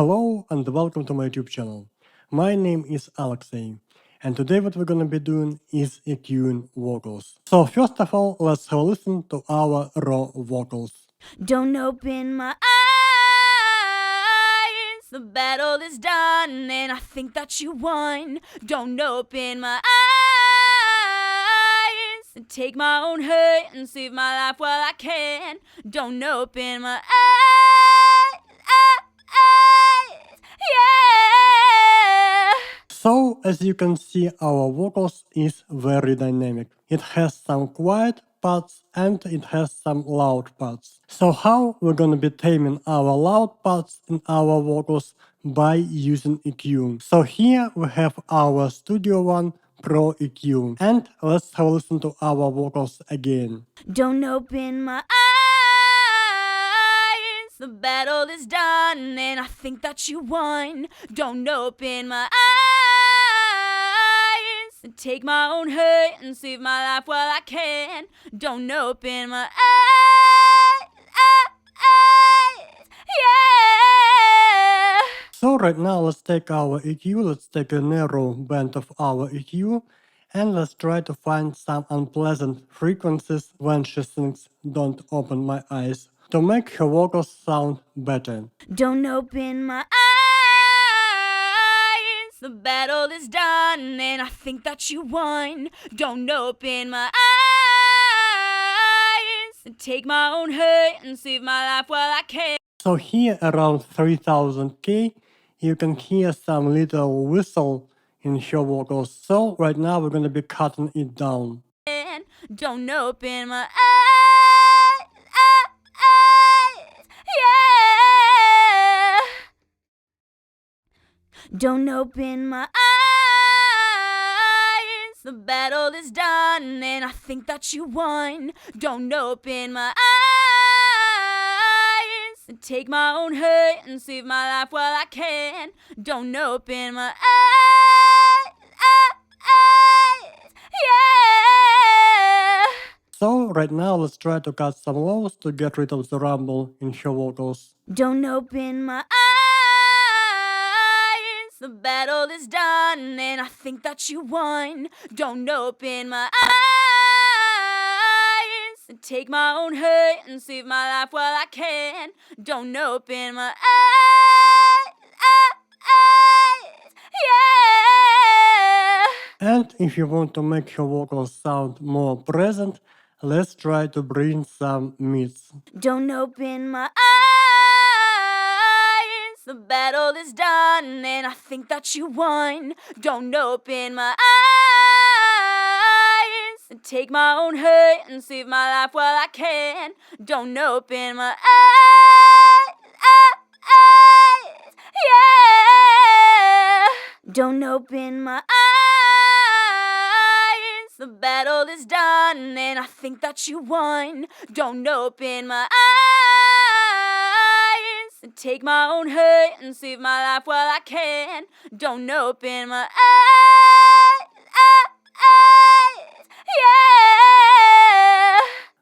Hello and welcome to my YouTube channel. My name is Alexey, and today what we're gonna be doing is EQing vocals. So first of all, let's have a listen to our raw vocals. Don't open my eyes, the battle is done, and I think that you won. Don't open my eyes, and take my own hurt and save my life while I can. Don't open my eyes, yeah. So as you can see, our vocals is very dynamic. It has some quiet parts and it has some loud parts. So how we're gonna be taming our loud parts in our vocals? By using EQ. So here we have our Studio One Pro EQ. And let's have a listen to our vocals again. Don't open my eyes, the battle is done, and I think that you won. Don't open my eyes, and take my own hurt and save my life while I can. Don't open my eyes, yeah. So right now let's take our EQ, let's take a narrow band of our EQ, and let's try to find some unpleasant frequencies when she sings Don't Open My Eyes to make her vocals sound better. Don't open my eyes, the battle is done, and I think that you won. Don't open my eyes, and take my own hurt and save my life while I can. So here around 3000K, you can hear some little whistle in her vocals. So right now we're gonna be cutting it down. Don't open my eyes, yeah. Don't open my eyes, the battle is done, and I think that you won. Don't open my eyes, and take my own hurt and save my life while I can. Don't open my eyes, yeah. So right now let's try to cut some lows to get rid of the rumble in her vocals. Don't open my eyes, the battle is done, and I think that you won. Don't open my eyes, and take my own hurt and save my life while I can. Don't open my eyes, yeah. And if you want to make her vocals sound more present, let's try to bring some mids. Don't open my eyes, the battle is done, and I think that you won. Don't open my eyes, and take my own hurt and save my life while I can. Don't open my eyes, yeah. Don't open my eyes, the battle is done, and I think that you won. Don't open my eyes, and take my own hurt and save my life while I can. Don't open my eyes, yeah.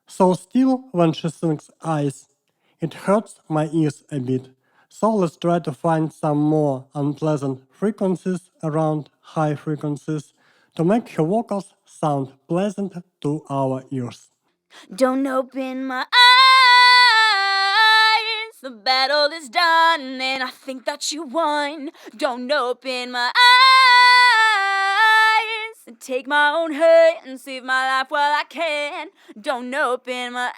So still, when she sings eyes, it hurts my ears a bit. So let's try to find some more unpleasant frequencies around high frequencies to make her vocals sound pleasant to our ears. Don't open my eyes, the battle is done, and I think that you won. Don't open my eyes, and take my own hurt and save my life while I can. Don't open my eyes,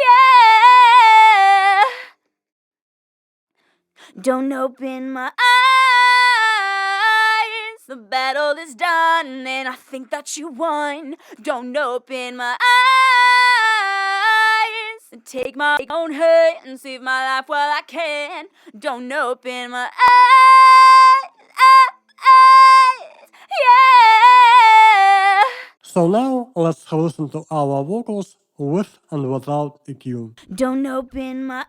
yeah. Don't open my eyes, the battle is done, and I think that you won. Don't open my eyes, and take my own hurt and save my life while I can. Don't open my eyes, yeah. So now let's have a listen to our vocals with and without EQ. Don't open my eyes,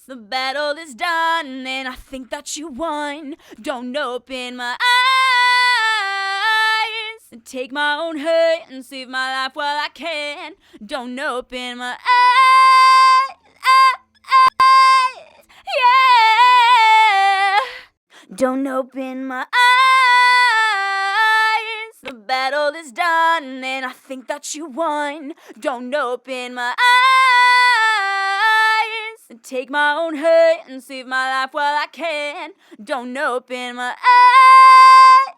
the battle is done, and I think that you won. Don't open my eyes, Take my own hurt and save my life while I can. Don't open my eyes, yeah. Don't open my eyes. The battle is done, and I think that you won. Don't open my eyes. Take my own hurt and save my life while I can. Don't open my eyes,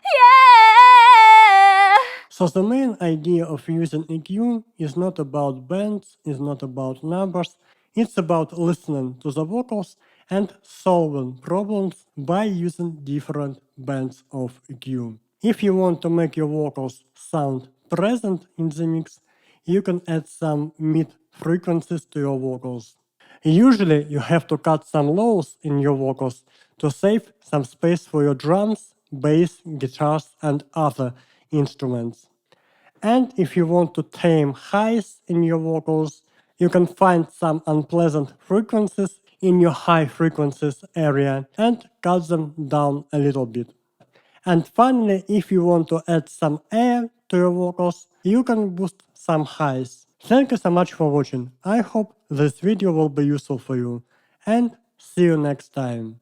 yeah. So the main idea of using EQ is not about bands, is not about numbers, it's about listening to the vocals and solving problems by using different bands of EQ. If you want to make your vocals sound present in the mix, you can add some mid frequencies to your vocals. Usually you have to cut some lows in your vocals to save some space for your drums, bass, guitars and other instruments. And if you want to tame highs in your vocals, you can find some unpleasant frequencies in your high frequencies area and cut them down a little bit. And finally, if you want to add some air to your vocals, you can boost some highs. Thank you so much for watching. I hope this video will be useful for you. And see you next time.